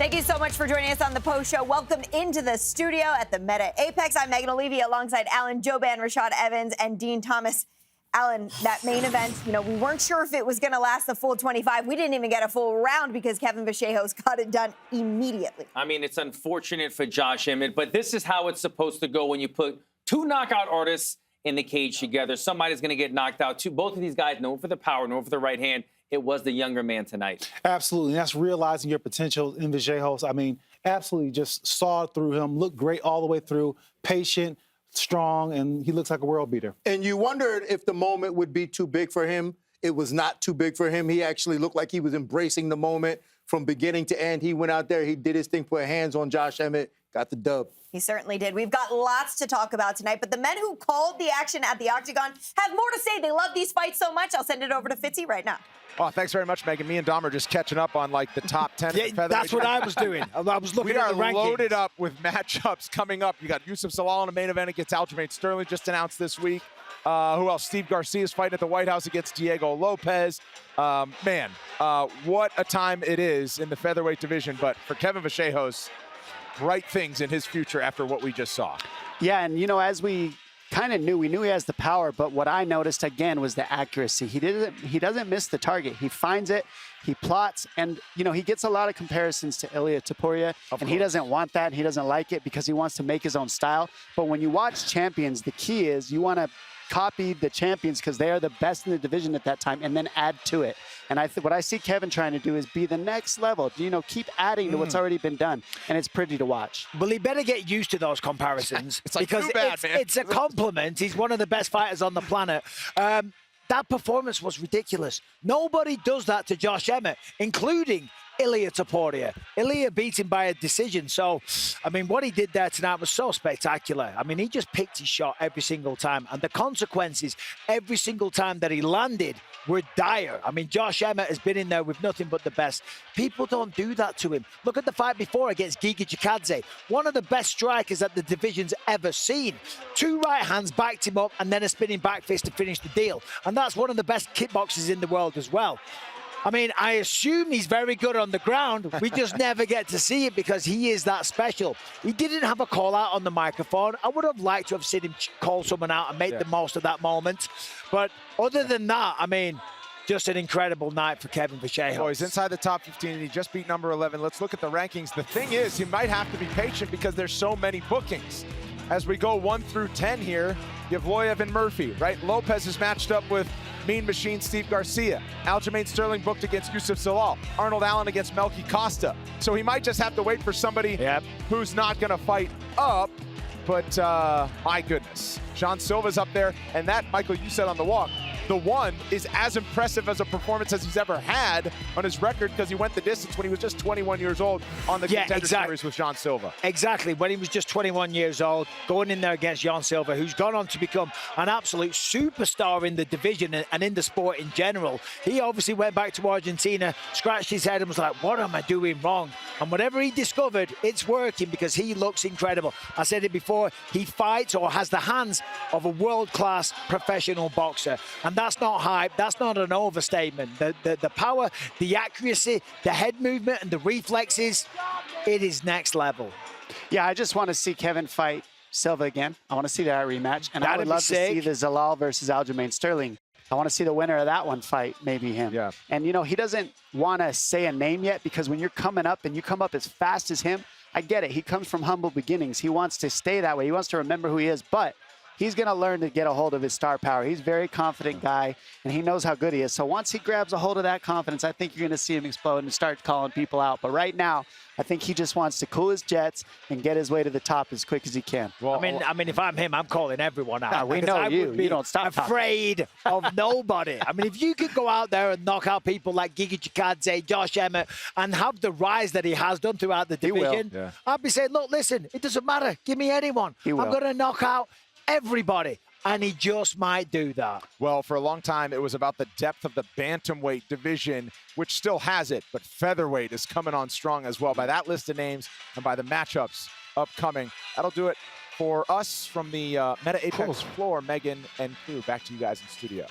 Thank you so much for joining us on the post show. Welcome into the studio at the Meta Apex. I'm Megan O'Leary alongside Alan Joban, Rashad Evans, and Dean Thomas. Alan, that main event, we weren't sure if it was going to last the full 25. We didn't even get a full round because Kevin Vallejos got it done immediately. I mean, it's unfortunate for Josh Emmett, but this is how it's supposed to go when you put two knockout artists in the cage together. Somebody's going to get knocked out, too. Both of these guys, known for the power, known for the right hand. It was the younger man tonight. Absolutely. That's realizing your potential in Vallejos. I mean, absolutely just saw through him, looked great all the way through, patient, strong, and he looks like a world beater. And you wondered if the moment would be too big for him. It was not too big for him. He actually looked like he was embracing the moment from beginning to end. He went out there, he did his thing, put hands on Josh Emmett, got the dub. He certainly did. We've got lots to talk about tonight, but the men who called the action at the Octagon have more to say. They love these fights so much. I'll send it over to Fitzy right now. Oh, thanks very much, Megan. Me and Dom are just catching up on, like, the top 10. Yeah, that's what I was doing. I was looking at the rankings. We are loaded up with matchups coming up. You got Yusuf Salal in the main event against Aljamain Sterling, just announced this week. Who else? Steve Garcia's fighting at the White House against Diego Lopez. What a time it is in the featherweight division. But for Kevin Vallejos, bright things in his future after what we just saw. Yeah, and, as we kind of knew, we knew he has the power, but what I noticed again was the accuracy. He doesn't miss the target. He finds it, he plots, and he gets a lot of comparisons to Ilia Topuria, and he doesn't want that. He doesn't like it because he wants to make his own style. But when you watch champions, the key is you want to copy the champions because they are the best in the division at that time, and then add to it. And what I see Kevin trying to do is be the next level. Keep adding to what's already been done, and it's pretty to watch. Well, he better get used to those comparisons it's like because too bad, it's a compliment. He's one of the best fighters on the planet. That performance was ridiculous. Nobody does that to Josh Emmett, including Ilia Topuria. Ilia beat him by a decision. So, I mean, what he did there tonight was so spectacular. I mean, he just picked his shot every single time. And the consequences every single time that he landed were dire. I mean, Josh Emmett has been in there with nothing but the best. People don't do that to him. Look at the fight before against Giga Chikadze, one of the best strikers that the division's ever seen. Two right hands backed him up and then a spinning back fist to finish the deal. And that's one of the best kickboxers in the world as well. I mean, I assume he's very good on the ground. We just never get to see it because he is that special. He didn't have a call out on the microphone. I would have liked to have seen him call someone out and make the most of that moment. But other than that, I mean, just an incredible night for Kevin Vallejos. Oh, he's inside the top 15, and he just beat number 11. Let's look at the rankings. The thing is, he might have to be patient because there's so many bookings. As we go 1 through 10 here, you have Loyev and Murphy, right? Lopez is matched up with Mean Machine Steve Garcia. Aljamain Sterling booked against Yusuf Salal. Arnold Allen against Melky Costa. So he might just have to wait for somebody who's not going to fight up. But my goodness, Sean Silva's up there. And that, Michael, you said on the walk, the one is as impressive as a performance as he's ever had on his record because he went the distance when he was just 21 years old on the Contender Series with Sean Silva. Exactly, when he was just 21 years old, going in there against Sean Silva, who's gone on to become an absolute superstar in the division and in the sport in general. He obviously went back to Argentina, scratched his head and was like, what am I doing wrong? And whatever he discovered, it's working because he looks incredible. I said it before, he fights or has the hands of a world-class professional boxer. And that's not hype. That's not an overstatement. The power, the accuracy, the head movement, and the reflexes, it is next level. Yeah, I just want to see Kevin fight Silva again. I want to see that rematch. And I would love to see the Zalal versus Aljamain Sterling. I want to see the winner of that one fight, maybe him. Yeah. And, he doesn't want to say a name yet because when you're coming up and you come up as fast as him, I get it. He comes from humble beginnings. He wants to stay that way. He wants to remember who he is. But he's going to learn to get a hold of his star power. He's a very confident guy, and he knows how good he is. So once he grabs a hold of that confidence, I think you're going to see him explode and start calling people out. But right now, I think he just wants to cool his jets and get his way to the top as quick as he can. Well, I mean, if I'm him, I'm calling everyone out. We know you. You don't stop afraid of nobody. I mean, if you could go out there and knock out people like Giga Chikadze, Josh Emmett, and have the rise that he has done throughout the division, I'd be saying, look, listen, it doesn't matter. Give me anyone. I'm going to knock out everybody. And he just might do that. Well, for a long time, it was about the depth of the bantamweight division, which still has it, but featherweight is coming on strong as well by that list of names and by the matchups upcoming. That'll do it for us from the Meta Apex floor. Megan and crew, back to you guys in studio.